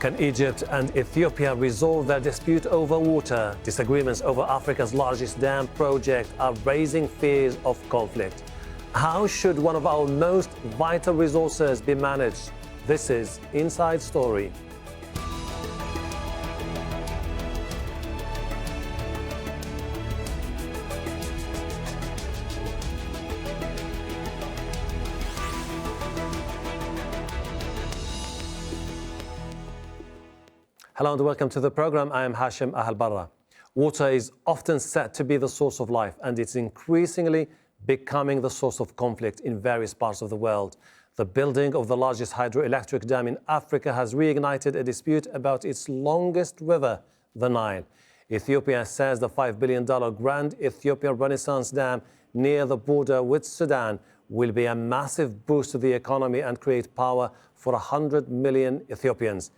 Can Egypt and Ethiopia resolve their dispute over water? Disagreements over Africa's largest dam project are raising fears of conflict. How should one of our most vital resources be managed? This is Inside Story. Hello and welcome to the program. I am Hashem Ahelbarra. Water is often said to be the source of life, and it's increasingly becoming the source of conflict in various parts of the world. The building of the largest hydroelectric dam in Africa has reignited a dispute about its longest river, the Nile. Ethiopia says the $5 billion Grand Ethiopian Renaissance Dam near the border with Sudan will be a massive boost to the economy and create power for 100 million Ethiopians.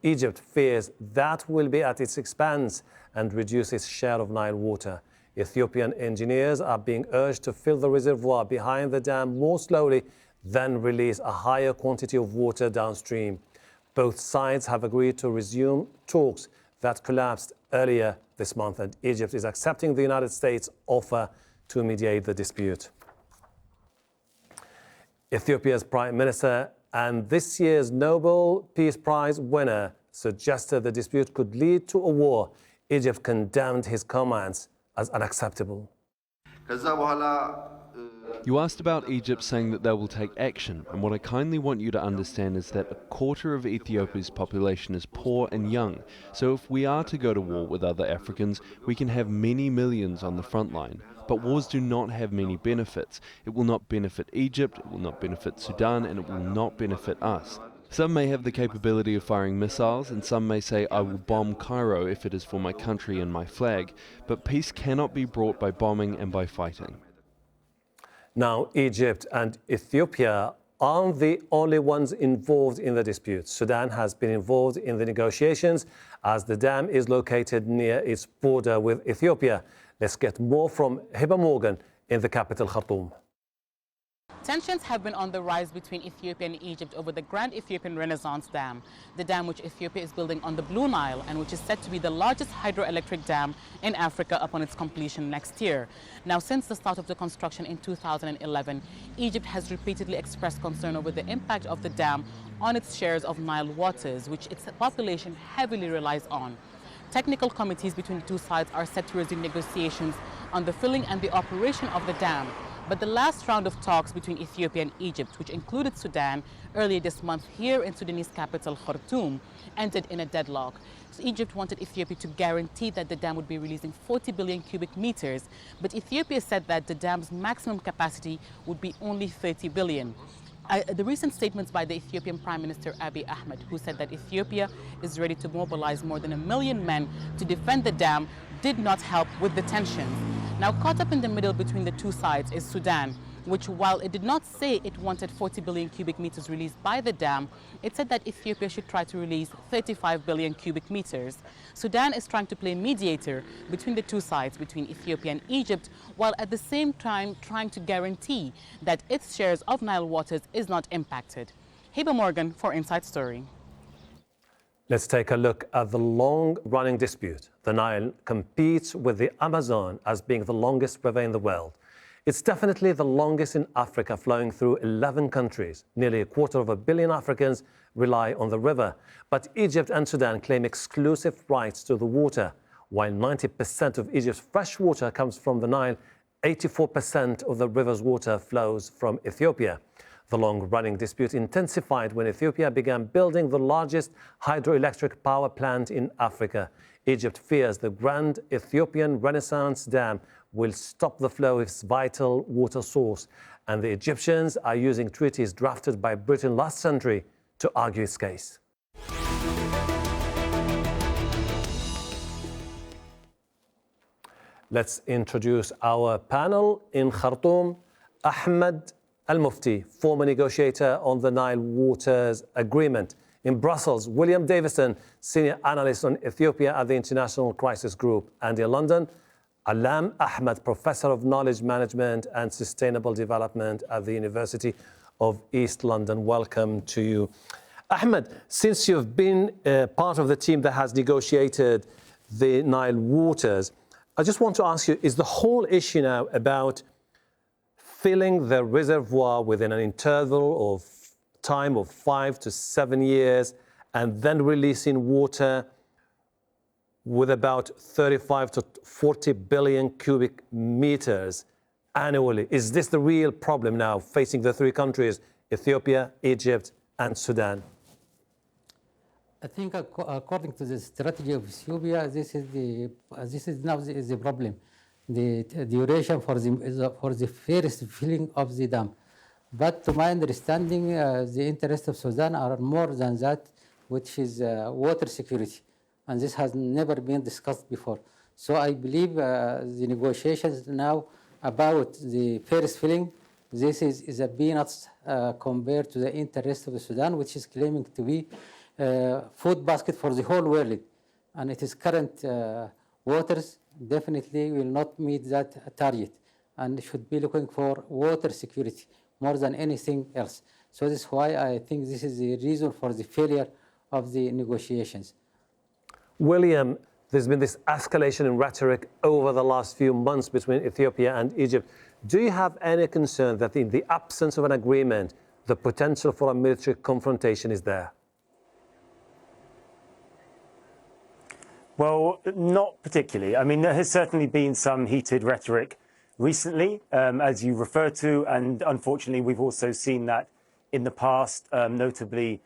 Egypt fears that will be at its expense and reduce its share of Nile water. Ethiopian engineers are being urged to fill the reservoir behind the dam more slowly, then release a higher quantity of water downstream. Both sides have agreed to resume talks that collapsed earlier this month, and Egypt is accepting the United States' offer to mediate the dispute. Ethiopia's Prime Minister and this year's Nobel Peace Prize winner suggested the dispute could lead to a war. Egypt condemned his comments as unacceptable. You asked about Egypt saying that they will take action, and what I kindly want you to understand is that a quarter of Ethiopia's population is poor and young. So if we are to go to war with other Africans, we can have many millions on the front line. But wars do not have many benefits. It will not benefit Egypt, it will not benefit Sudan, and it will not benefit us. Some may have the capability of firing missiles, and some may say, I will bomb Cairo if it is for my country and my flag. But peace cannot be brought by bombing and by fighting. Now, Egypt and Ethiopia aren't the only ones involved in the dispute. Sudan has been involved in the negotiations as the dam is located near its border with Ethiopia. Let's get more from Ahelbarra in the capital, Khartoum. Tensions have been on the rise between Ethiopia and Egypt over the Grand Ethiopian Renaissance Dam, the dam which Ethiopia is building on the Blue Nile and which is said to be the largest hydroelectric dam in Africa upon its completion next year. Now, since the start of the construction in 2011, Egypt has repeatedly expressed concern over the impact of the dam on its shares of Nile waters, which its population heavily relies on. Technical committees between the two sides are set to resume negotiations on the filling and the operation of the dam. But the last round of talks between Ethiopia and Egypt, which included Sudan earlier this month here in Sudanese capital Khartoum, ended in a deadlock. So Egypt wanted Ethiopia to guarantee that the dam would be releasing 40 billion cubic meters, but Ethiopia said that the dam's maximum capacity would be only 30 billion. The recent statements by the Ethiopian Prime Minister Abiy Ahmed, who said that Ethiopia is ready to mobilize more than 1 million men to defend the dam, did not help with the tensions. Now, caught up in the middle between the two sides is Sudan, which, while it did not say it wanted 40 billion cubic meters released by the dam, it said that Ethiopia should try to release 35 billion cubic meters. Sudan is trying to play mediator between the two sides, between Ethiopia and Egypt, while at the same time trying to guarantee that its shares of Nile waters is not impacted. Ahelbarra for Inside Story. Let's take a look at the long-running dispute. The Nile competes with the Amazon as being the longest river in the world. It's definitely the longest in Africa, flowing through 11 countries. Nearly a quarter of a billion Africans rely on the river. But Egypt and Sudan claim exclusive rights to the water. While 90% of Egypt's fresh water comes from the Nile, 84% of the river's water flows from Ethiopia. The long-running dispute intensified when Ethiopia began building the largest hydroelectric power plant in Africa. Egypt fears the Grand Ethiopian Renaissance Dam will stop the flow of its vital water source, and the Egyptians are using treaties drafted by Britain last century to argue its case. Let's introduce our panel. In Khartoum, Ahmed Almufti, former negotiator on the Nile Waters Agreement. In Brussels, William Davison, senior analyst on Ethiopia at the International Crisis Group. And in London, Ahmed, professor of knowledge management and sustainable development at the University of East London. Welcome to you. Ahmed, since you've been part of the team that has negotiated the Nile waters, I just want to ask you, is the whole issue now about filling the reservoir within an interval of time of 5 to 7 years and then releasing water with about 35 to 40 billion cubic meters annually? Is this the real problem now facing the three countries, Ethiopia, Egypt, and Sudan? I think according to the strategy of Ethiopia, this is now the problem, the duration for the first filling of the dam. But to my understanding, the interests of Sudan are more than that, which is water security, and this has never been discussed before. So I believe the negotiations now about the first filling, this is a peanuts compared to the interest of Sudan, which is claiming to be food basket for the whole world, and its current waters definitely will not meet that target, and should be looking for water security more than anything else. So this is why I think this is the reason for the failure of the negotiations. William, there's been this escalation in rhetoric over the last few months between Ethiopia and Egypt. Do you have any concern that in the absence of an agreement, the potential for a military confrontation is there? Well, not particularly. I mean, there has certainly been some heated rhetoric recently, as you refer to, and unfortunately, we've also seen that in the past, notably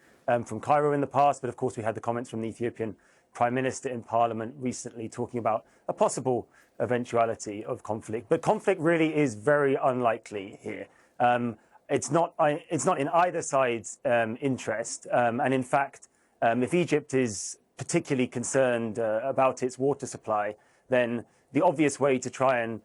from Cairo in the past, but of course, we had the comments from the Ethiopian Prime Minister in Parliament recently talking about a possible eventuality of conflict. But conflict really is very unlikely here. It's not in either side's interest, and in fact, if Egypt is particularly concerned about its water supply, then the obvious way to try and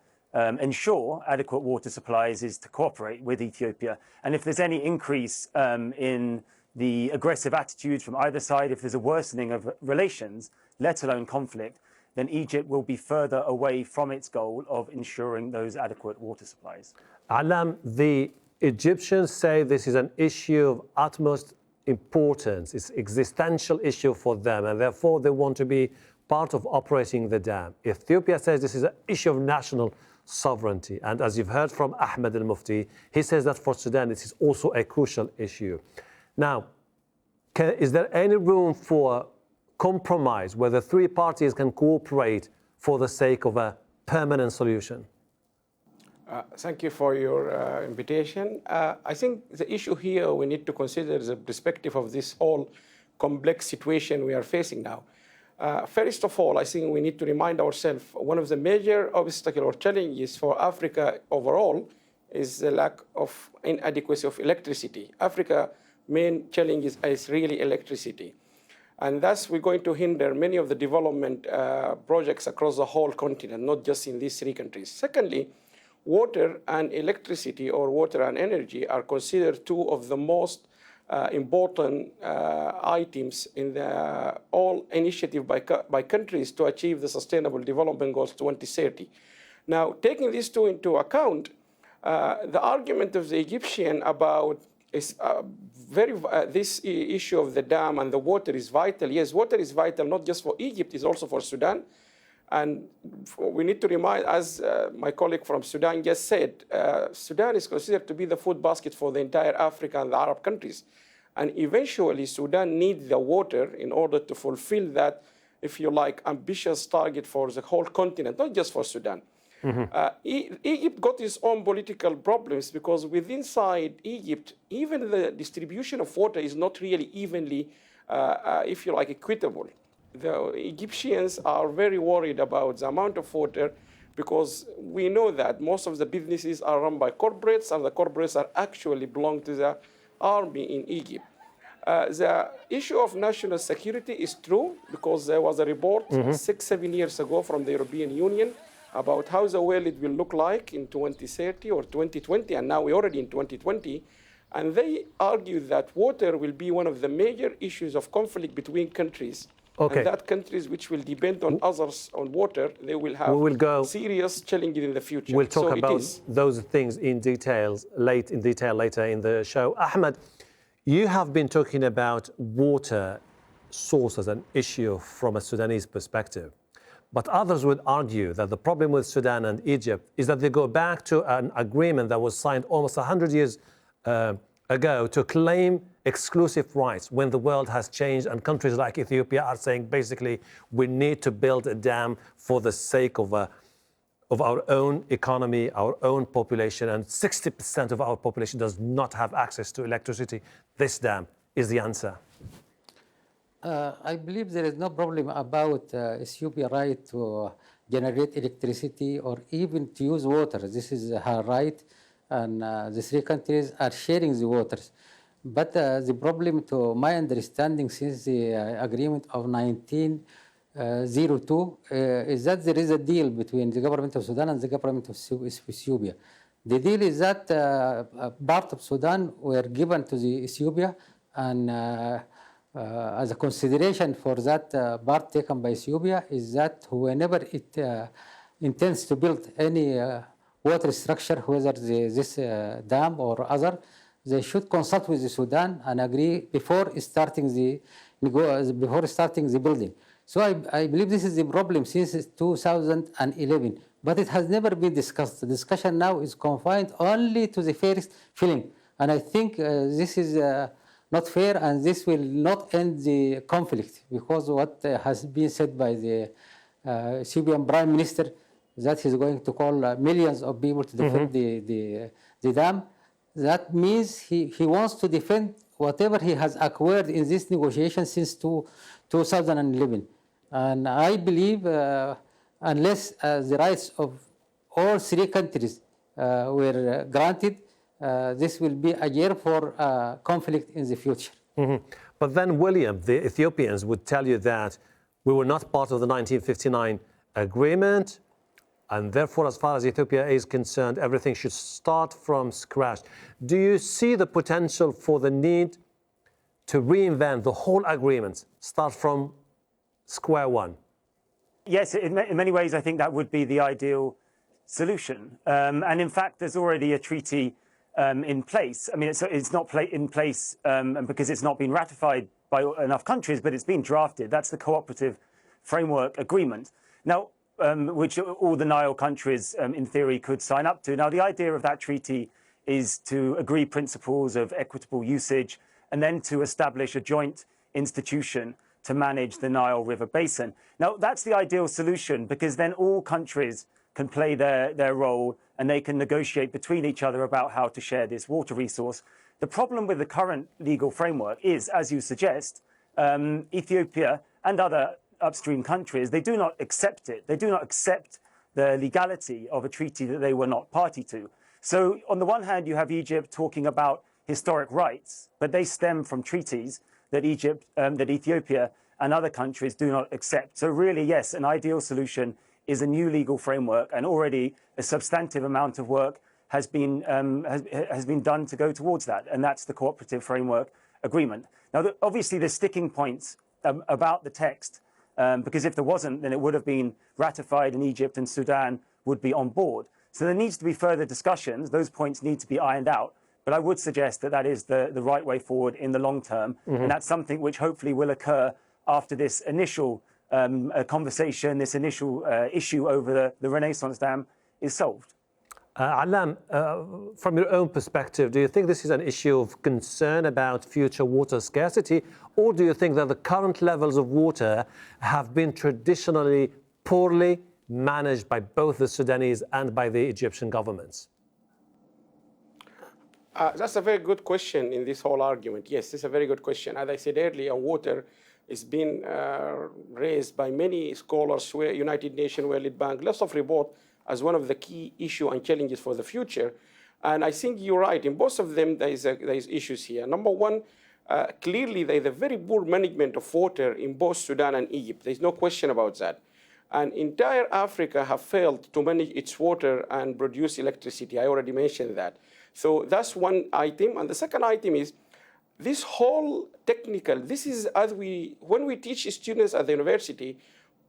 ensure adequate water supplies is to cooperate with Ethiopia. And if there's any increase in the aggressive attitudes from either side, if there's a worsening of relations, let alone conflict, then Egypt will be further away from its goal of ensuring those adequate water supplies. Alam, the Egyptians say this is an issue of utmost importance. It's an existential issue for them, and therefore they want to be part of operating the dam. Ethiopia says this is an issue of national sovereignty, and as you've heard from Ahmed Almufti, he says that for Sudan this is also a crucial issue. Now, is there any room for compromise where the three parties can cooperate for the sake of a permanent solution? Thank you for your invitation. I think the issue here we need to consider the perspective of this whole complex situation we are facing now. First of all, I think we need to remind ourselves one of the major obstacles or challenges for Africa overall is the lack of inadequacy of electricity. Africa's main challenge is really electricity. And thus, we're going to hinder many of the development projects across the whole continent, not just in these three countries. Secondly, water and electricity, or water and energy, are considered two of the most important items in the all initiative by countries to achieve the Sustainable Development Goals 2030. Now, taking these two into account, the argument of the Egyptian about this issue of the dam and the water is vital. Yes, water is vital not just for Egypt, it's also for Sudan. And we need to remind, as my colleague from Sudan just said, Sudan is considered to be the food basket for the entire Africa and the Arab countries. And eventually, Sudan needs the water in order to fulfill that, if you like, ambitious target for the whole continent, not just for Sudan. Mm-hmm. Egypt got its own political problems because within inside Egypt, even the distribution of water is not really evenly, if you like, equitable. The Egyptians are very worried about the amount of water because we know that most of the businesses are run by corporates, and the corporates are actually belong to the army in Egypt. The issue of national security is true because there was a report 6-7 years ago from the European Union about how the world will look like in 2030 or 2020, and now we're already in 2020. And they argue that water will be one of the major issues of conflict between countries. Okay. And that countries which will depend on others on water, they will have serious challenges in the future. We'll talk about those things in detail later in the show. Ahmed, You have been talking about water source as an issue from a Sudanese perspective. But others would argue that the problem with Sudan and Egypt is that they go back to an agreement that was signed almost 100 years ago to claim exclusive rights when the world has changed and countries like Ethiopia are saying basically we need to build a dam for the sake of our own economy, our own population, and 60% of our population does not have access to electricity. This dam is the answer. I believe there is no problem about Ethiopia's right to generate electricity or even to use water. This is her right, and the three countries are sharing the waters. But the problem, to my understanding, since the agreement of 1902, is that there is a deal between the government of Sudan and the government of Ethiopia. The deal is that part of Sudan were given to the Ethiopia, and as a consideration for that part taken by Ethiopia is that whenever it intends to build any water structure, whether this dam or other, they should consult with the Sudan and agree before starting the building. So I believe this is the problem since 2011, but it has never been discussed. The discussion now is confined only to the first filling, and I think this is not fair, and this will not end the conflict, because what has been said by the Ethiopian Prime Minister that he's going to call millions of people to defend the dam. That means he wants to defend whatever he has acquired in this negotiation since 2011. And I believe unless the rights of all three countries were granted, this will be a year for conflict in the future. But then, William, the Ethiopians would tell you that we were not part of the 1959 agreement, and therefore, as far as Ethiopia is concerned, everything should start from scratch. Do you see the potential for the need to reinvent the whole agreement, start from square one? Yes, in many ways, I think that would be the ideal solution. And in fact, there's already a treaty in place. I mean, it's not in place because it's not been ratified by enough countries, but it's been drafted. That's the cooperative framework agreement. Now, which all the Nile countries, in theory, could sign up to. Now, the idea of that treaty is to agree principles of equitable usage and then to establish a joint institution to manage the Nile River basin. Now, that's the ideal solution, because then all countries can play their role and they can negotiate between each other about how to share this water resource. The problem with the current legal framework is, as you suggest, Ethiopia and other upstream countries, they do not accept it. They do not accept the legality of a treaty that they were not party to. So on the one hand, you have Egypt talking about historic rights, but they stem from treaties that Ethiopia and other countries do not accept. So really, yes, an ideal solution is a new legal framework, and already a substantive amount of work has been done to go towards that, and that's the cooperative framework agreement. Now, obviously, there's sticking points about the text, because if there wasn't, then it would have been ratified and Egypt and Sudan would be on board. So there needs to be further discussions. Those points need to be ironed out. But I would suggest that that is the right way forward in the long term. And that's something which hopefully will occur after this initial conversation, this initial issue over the Renaissance Dam is solved. Alam, from your own perspective, do you think this is an issue of concern about future water scarcity, or do you think that the current levels of water have been traditionally poorly managed by both the Sudanese and by the Egyptian governments? That's a very good question in this whole argument. Yes, it's a very good question. As I said earlier, water is being raised by many scholars, United Nations, World Bank, lots of reports as one of the key issues and challenges for the future. And I think you're right. In both of them, there is issues here. Number one, clearly there is a very poor management of water in both Sudan and Egypt. There's no question about that. And entire Africa have failed to manage its water and produce electricity. I already mentioned that. So that's one item. And the second item is this whole technical, this is when we teach students at the university,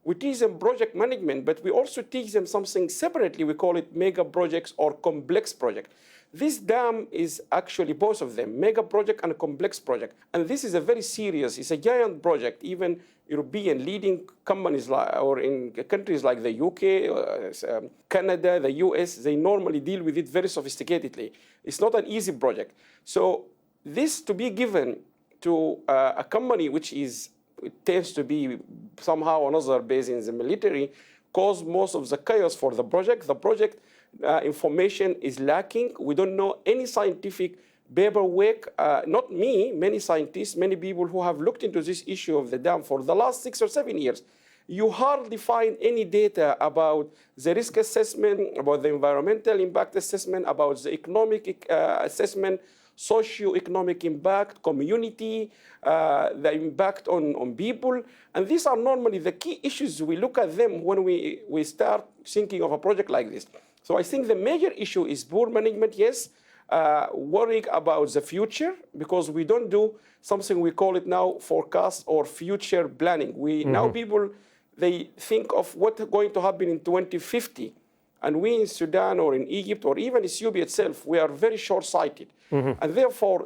we teach them project management, but we also teach them something separately. We call it mega projects or complex projects. This dam is actually both of them, mega project and a complex project. And this is a very serious, it's a giant project. Even European leading companies or in countries like the UK, Canada, the US, they normally deal with it very sophisticatedly. It's not an easy project. So this to be given to a company which is, it tends to be somehow or another based in the military, caused most of the chaos for the project. The project information is lacking. We don't know any scientific paperwork, not me, many scientists, many people who have looked into this issue of the dam for the last 6 or 7 years. You hardly find any data about the risk assessment, about the environmental impact assessment, about the economic assessment, socio-economic impact, community, the impact on people. And these are normally the key issues. We look at them when we start thinking of a project like this. So I think the major issue is poor management, yes, worrying about the future, because we don't do something we call it now forecast or future planning. Now people, they think of what's going to happen in 2050. And we in Sudan or in Egypt or even Ethiopia itself, we are very short-sighted. And therefore,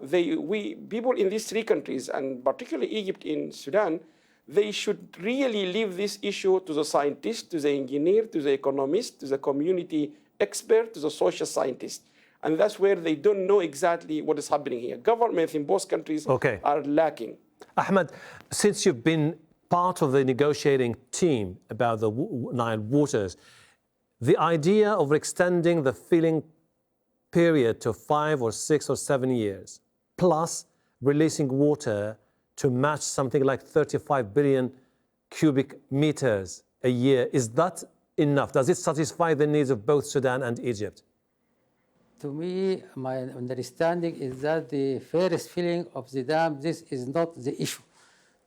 people in these three countries, and particularly Egypt and Sudan, they should really leave this issue to the scientist, to the engineer, to the economist, to the community expert, to the social scientist. And that's where they don't know exactly what is happening here. Governments in both countries are lacking. Ahmed, since you've been part of the negotiating team about the Nile waters, the idea of extending the filling period to 5 or 6 or 7 years, plus releasing water to match something like 35 billion cubic meters a year, is that enough? Does it satisfy the needs of both Sudan and Egypt? To me, my understanding is that the first filling of the dam, this is not the issue.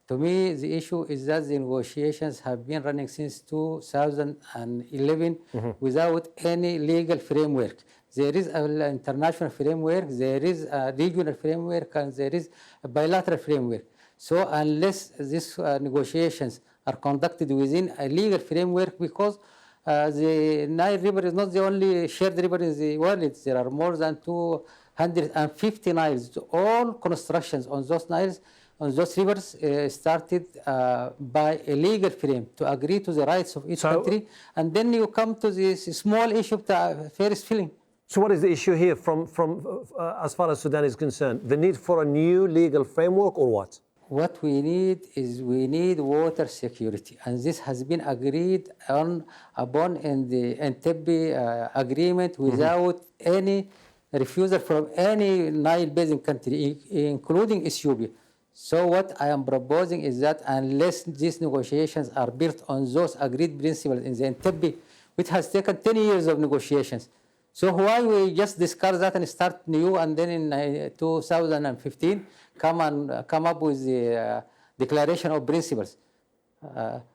To me, the issue is that the negotiations have been running since 2011 without any legal framework. There is an international framework, there is a regional framework, and there is a bilateral framework. So unless these negotiations are conducted within a legal framework, because the Nile River is not the only shared river in the world. There are more than 250 Niles. All constructions on those Niles, on those rivers, started by a legal frame to agree to the rights of each country. And then you come to this small issue of the first filling. So what is the issue here from as far as Sudan is concerned? The need for a new legal framework or what? What we need is water security, and this has been agreed upon in the Entebbe agreement without any refusal from any Nile basin country, including Ethiopia. So what I am proposing is that unless these negotiations are built on those agreed principles in the Entebbe, which has taken 10 years of negotiations, so why we just discard that and start new, and then in 2015 come up with the declaration of principles?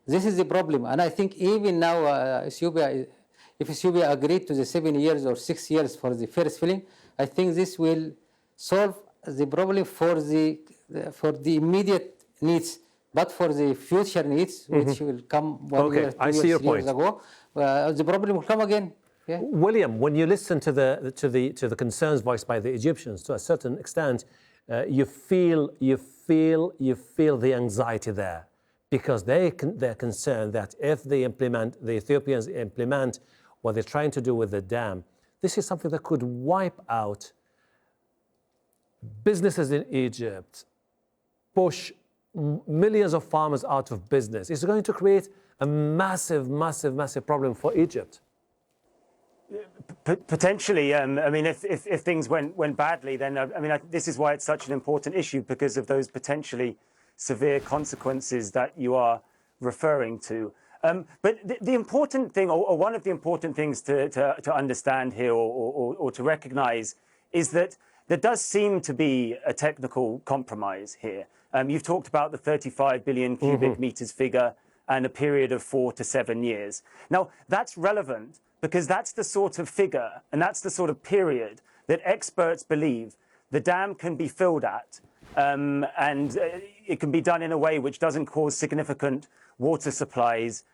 This is the problem, and I think even now Ethiopia, if Ethiopia agreed to the 7 years or 6 years for the first filling, I think this will solve the problem for the immediate needs, but for the future needs, which will come 1 year, 2 years, 3 years ago, the problem will come again. Yeah. William, when you listen to the concerns voiced by the Egyptians, to a certain extent, you feel the anxiety there, because they're concerned that if the Ethiopians implement what they're trying to do with the dam, this is something that could wipe out businesses in Egypt, push millions of farmers out of business. It's going to create a massive problem for Egypt. Potentially, I mean, if things went badly, then I mean, this is why it's such an important issue, because of those potentially severe consequences that you are referring to. But the important thing, or one of the important things to understand here, or to recognize, is that there does seem to be a technical compromise here. You've talked about the 35 billion cubic meters figure and a period of 4 to 7 years. Now, that's relevant because that's the sort of figure and that's the sort of period that experts believe the dam can be filled at, and it can be done in a way which doesn't cause significant water supplies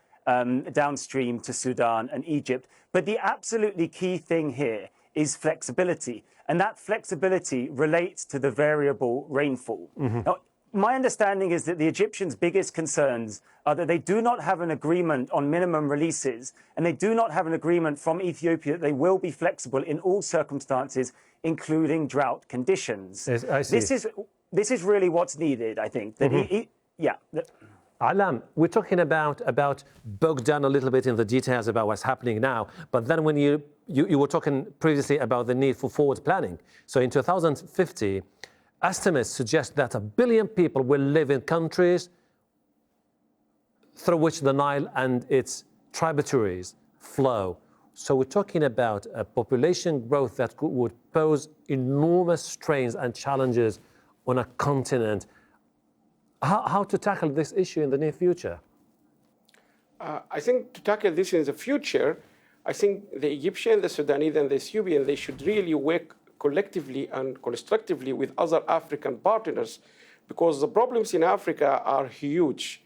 downstream to Sudan and Egypt. But the absolutely key thing here is flexibility. And that flexibility relates to the variable rainfall. Now, my understanding is that the Egyptians' biggest concerns are that they do not have an agreement on minimum releases, and they do not have an agreement from Ethiopia that they will be flexible in all circumstances, including drought conditions. Yes, I see. This is really what's needed, I think. That Alam, we're talking about bogged down a little bit in the details about what's happening now, but then when you were talking previously about the need for forward planning. So in 2050, estimates suggest that 1 billion people will live in countries through which the Nile and its tributaries flow. So we're talking about a population growth that would pose enormous strains and challenges on a continent. How to tackle this issue in the near future? I think to tackle this in the future, I think the Egyptian, the Sudanese, and the Ethiopian, they should really work collectively and constructively with other African partners, because the problems in Africa are huge.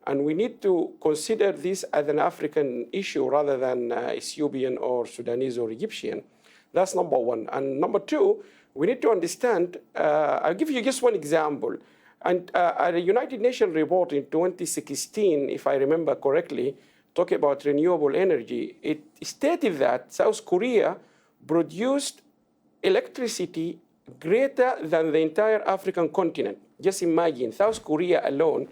And we need to consider this as an African issue rather than Ethiopian or Sudanese or Egyptian. That's number one. And number two, we need to understand, I'll give you just one example. And a United Nations report in 2016, if I remember correctly, talking about renewable energy, it stated that South Korea produced electricity greater than the entire African continent. Just imagine, South Korea alone,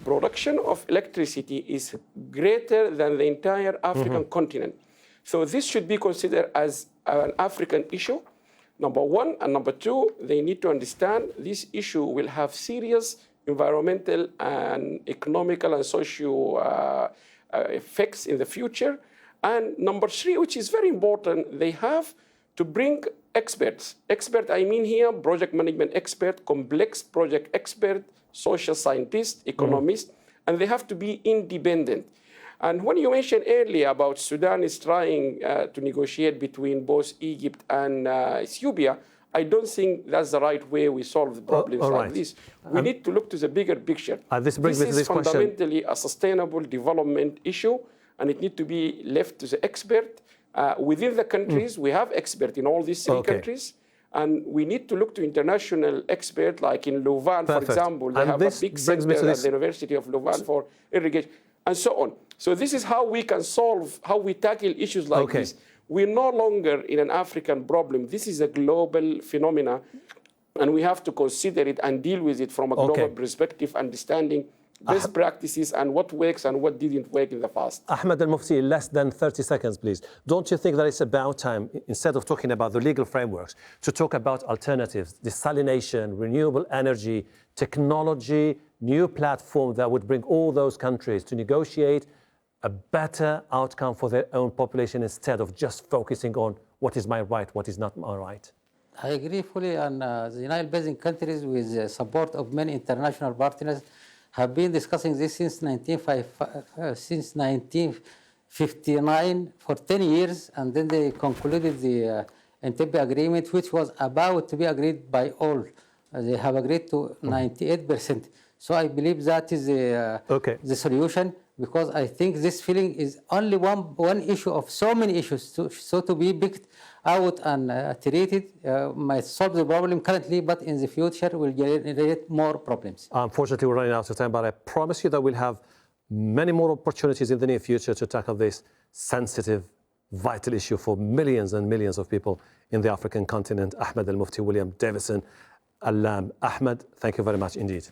production of electricity is greater than the entire African continent. So this should be considered as an African issue, number one. And number two, they need to understand this issue will have serious environmental and economical and social effects in the future. And number three, which is very important, they have to bring experts. Expert, I mean here, project management expert, complex project expert, social scientist, economist, and they have to be independent. And when you mentioned earlier about Sudan is trying to negotiate between both Egypt and Ethiopia, I don't think that's the right way we solve the problems like this. We need to look to the bigger picture. This brings me to this question. This is fundamentally a sustainable development issue, and it needs to be left to the expert. Within the countries, we have experts in all these three countries. And we need to look to international experts, like in Louvain, for example. They have a big center at the University of Louvain for irrigation, and so on. So this is how we can solve, how we tackle issues like this. We're no longer in an African problem. This is a global phenomena, and we have to consider it and deal with it from a global perspective, understanding best practices and what works and what didn't work in the past. Ahmed Almufti, less than 30 seconds, please. Don't you think that it's about time, instead of talking about the legal frameworks, to talk about alternatives, desalination, renewable energy, technology, new platform that would bring all those countries to negotiate a better outcome for their own population instead of just focusing on what is my right, what is not my right? I agree fully, and the Nile Basin countries, with the support of many international partners, have been discussing this since 1959 for 10 years, and then they concluded the Entebbe Agreement, which was about to be agreed by all. They have agreed to 98%. So I believe that is the solution, because I think this feeling is only one issue of so many issues. So to be picked out and treated might solve the problem currently, but in the future will generate more problems. Unfortunately, we're running out of time, but I promise you that we'll have many more opportunities in the near future to tackle this sensitive, vital issue for millions and millions of people in the African continent. Ahmed Almufti, William Davison, Ahmed, thank you very much indeed.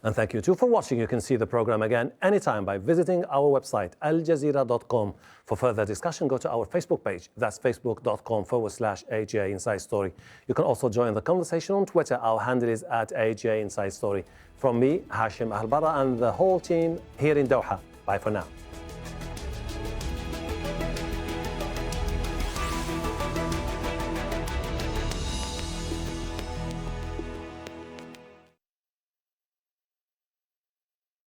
And thank you too for watching. You can see the program again anytime by visiting our website, aljazeera.com. For further discussion, go to our Facebook page. That's facebook.com/AJ Inside Story. You can also join the conversation on Twitter. Our handle is @AJ Inside Story. From me, Hashem Ahelbarra, and the whole team here in Doha. Bye for now.